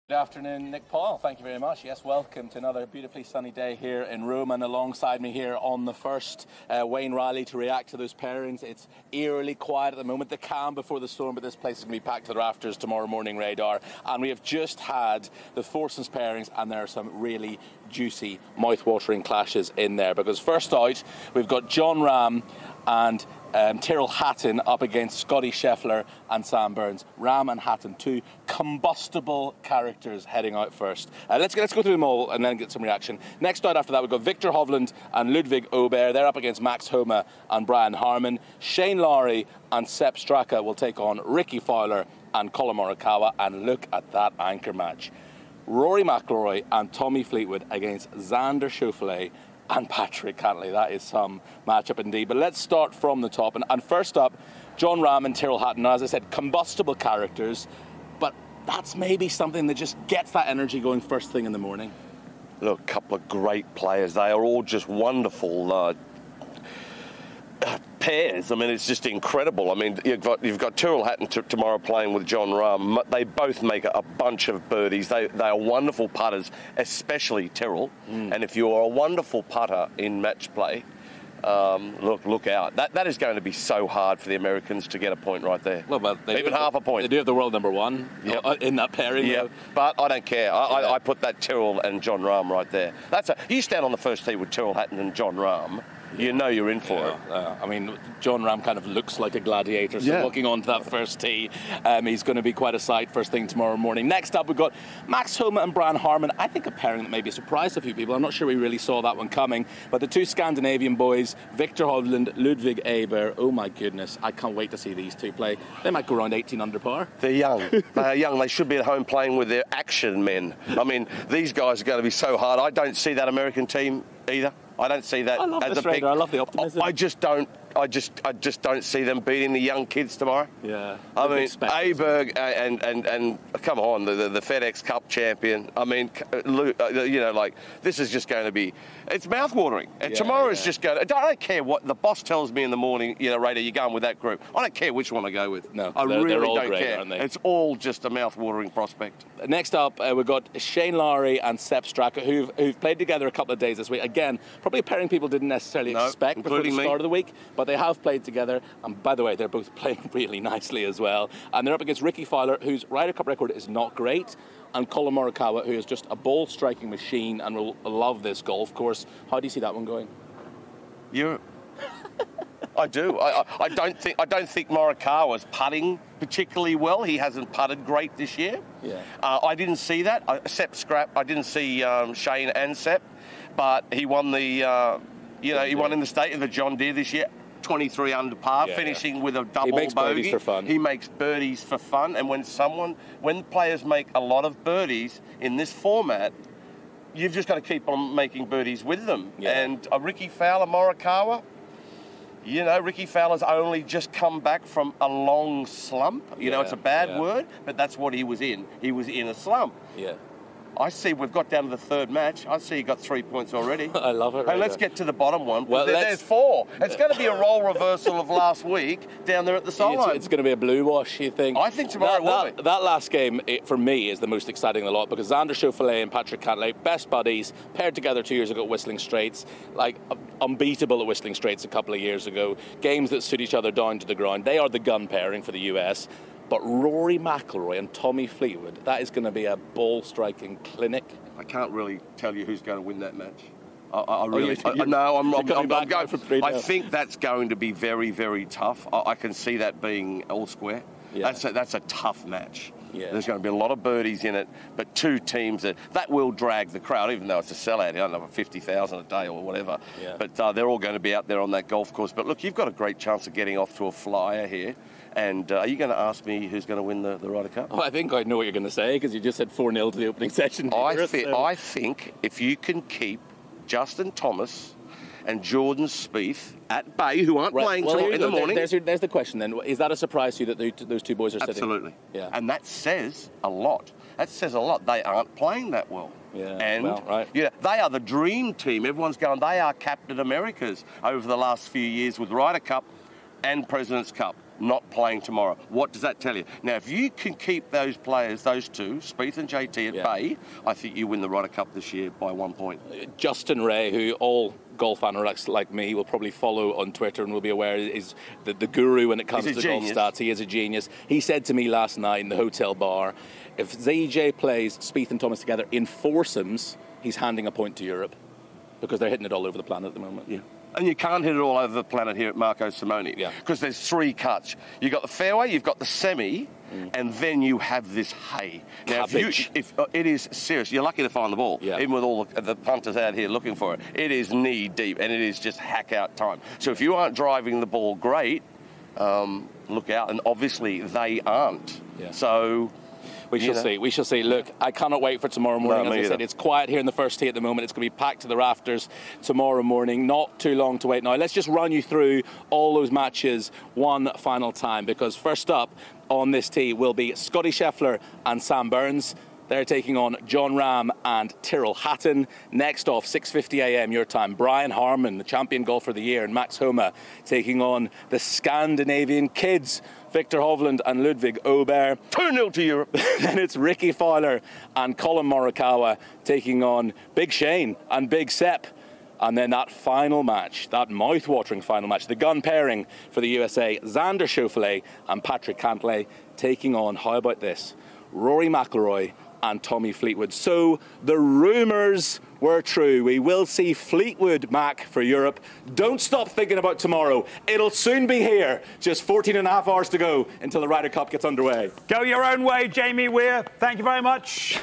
Good afternoon, Nick Paul. Thank you very much. Yes, welcome to another beautifully sunny day here in Rome, and alongside me here on the first, Wayne Riley to react to those pairings. It's eerily quiet at the moment, the calm before the storm, but this place is going to be packed to the rafters tomorrow morning, Radar. And we have just had the foursomes pairings, and there are some really juicy, mouth-watering clashes in there. Because first out, we've got Jon Rahm and Tyrrell Hatton up against Scotty Scheffler and Sam Burns. Rahm and Hatton, two combustible characters heading out first. Let's go through them all and then get some reaction. Next out after that, we've got Viktor Hovland and Ludwig Aubert. They're up against Max Homa and Brian Harman. Shane Lowry and Sepp Straka will take on Ricky Fowler and Collin Morikawa. And look at that anchor match. Rory McIlroy and Tommy Fleetwood against Xander Schauffele and Patrick Cantlay. That is some matchup indeed. But let's start from the top. And first up, Jon Rahm and Tyrrell Hatton. Now, as I said, combustible characters, but that's maybe something that just gets that energy going first thing in the morning. Look, a couple of great players. They are all just wonderful pairs. I mean, it's just incredible. I mean, you've got Tyrrell Hatton tomorrow playing with Jon Rahm. They both make a bunch of birdies. They are wonderful putters, especially Tyrrell. And if you're a wonderful putter in match play, look out. That is going to be so hard for the Americans to get a point right there. Well, but even half a point. They do have the world number one in that pairing. Yeah, but I don't care. I put that Tyrrell and Jon Rahm right there. You stand on the first tee with Tyrrell Hatton and Jon Rahm, you know you're in for it. I mean, Jon Rahm kind of looks like a gladiator, so looking onto that first tee, he's going to be quite a sight first thing tomorrow morning. Next up, we've got Max Homa and Brian Harman. I think a pairing that maybe surprised a few people. I'm not sure we really saw that one coming, but the two Scandinavian boys, Viktor Hovland, Ludwig Aubert, oh my goodness, I can't wait to see these two play. They might go around 18 under par. They're young. They are young. They should be at home playing with their action men. I mean, these guys are going to be so hard. I don't see that American team either. I don't see that as a pick. I love the optimism. I just don't see them beating the young kids tomorrow. Yeah. I mean, Aberg and come on, the FedEx Cup champion. I mean, this is just going to be, it's mouthwatering. And tomorrow is just going to, I don't care what the boss tells me in the morning, Ryder, you're going with that group. I don't care which one I go with. No, I really don't great, care. Aren't they? It's all just a mouthwatering prospect. Next up, we've got Shane Lowry and Sepp Straka, who've played together a couple of days this week. Again, probably a pairing people didn't necessarily expect before the start of the week, but they have played together. And by the way, they're both playing really nicely as well. And they're up against Ricky Fowler, whose Ryder Cup record is not great, and Collin Morikawa, who is just a ball-striking machine and will love this golf course. How do you see that one going? I do. I don't think Morikawa's putting particularly well. He hasn't putted great this year. Yeah. I didn't see that. Sepp scrap. I didn't see Shane and Sepp, but he won the he won in the state of the John Deere this year. 23 under par, finishing with a double bogey. He makes birdies for fun. He makes birdies for fun, and when players make a lot of birdies in this format, you've just got to keep on making birdies with them. Yeah. And Ricky Fowler, Morikawa, Ricky Fowler's only just come back from a long slump. It's a bad word, but that's what he was in. He was in a slump. Yeah. I see we've got down to the third match. I see you got 3 points already. I love it. Hey, let's get to the bottom one. Well, there's four. It's going to be a role reversal of last week down there at the sideline. It's going to be a blue wash, you think? I think tomorrow will be. That last game, for me, is the most exciting of the lot, because Xander Schauffele and Patrick Cantlay, best buddies, paired together 2 years ago at Whistling Straits, unbeatable at Whistling Straits a couple of years ago, games that suit each other down to the ground. They are the gun pairing for the US. But Rory McIlroy and Tommy Fleetwood, that is going to be a ball-striking clinic. I can't really tell you who's going to win that match. I think that's going to be very, very tough. I can see that being all square. Yeah. That's a tough match. Yeah. There's going to be a lot of birdies in it, but two teams that will drag the crowd, even though it's a sellout. I don't know, 50,000 a day or whatever. Yeah. But they're all going to be out there on that golf course. But look, you've got a great chance of getting off to a flyer here. And are you going to ask me who's going to win the Ryder Cup? Oh, I think I know what you're going to say, because you just said 4-0 to the opening session. I think if you can keep Justin Thomas and Jordan Spieth at bay, who aren't playing in the morning. There's the question then. Is that a surprise to you that those two boys are sitting? Absolutely. Yeah. And that says a lot. That says a lot. They aren't playing that well. Yeah. And they are the dream team. Everyone's going, they are Captain Americas over the last few years with Ryder Cup and President's Cup. not playing tomorrow. What does that tell you? Now, if you can keep those players, those two, Spieth and JT, at bay, I think you win the Ryder Cup this year by 1 point. Justin Ray, who all golf analysts like me will probably follow on Twitter and will be aware is the guru when it comes to golf stats. He is a genius. He said to me last night in the hotel bar, if ZJ plays Spieth and Thomas together in foursomes, he's handing a point to Europe because they're hitting it all over the planet at the moment. Yeah. And you can't hit it all over the planet here at Marco Simone because there's 3 cuts. You've got the fairway, you've got the semi, and then you have this hay. Now, if it is serious, you're lucky to find the ball, even with all the punters out here looking for it. It is knee deep, and it is just hack out time. So if you aren't driving the ball great, look out. And obviously they aren't. So we shall see. We shall see. Look, I cannot wait for tomorrow morning. As I said, it's quiet here in the first tee at the moment. It's going to be packed to the rafters tomorrow morning. Not too long to wait now. Let's just run you through all those matches one final time, because first up on this tee will be Scotty Scheffler and Sam Burns. They're taking on Jon Rahm and Tyrrell Hatton. Next off, 6:50 a.m. your time, Brian Harman, the champion golfer of the year, and Max Homa taking on the Scandinavian kids, Victor Hovland and Ludwig Aubert. 2-0 to Europe. Then it's Ricky Fowler and Colin Morikawa taking on Big Shane and Big Sepp. And then that final match, that mouth-watering final match, the gun pairing for the USA, Xander Schauffele and Patrick Cantlay taking on, how about this, Rory McIlroy and Tommy Fleetwood. So the rumours were true. We will see Fleetwood, Mac, for Europe. Don't stop thinking about tomorrow. It'll soon be here. Just 14 and a half hours to go until the Ryder Cup gets underway. Go your own way, Jamie Weir. Thank you very much.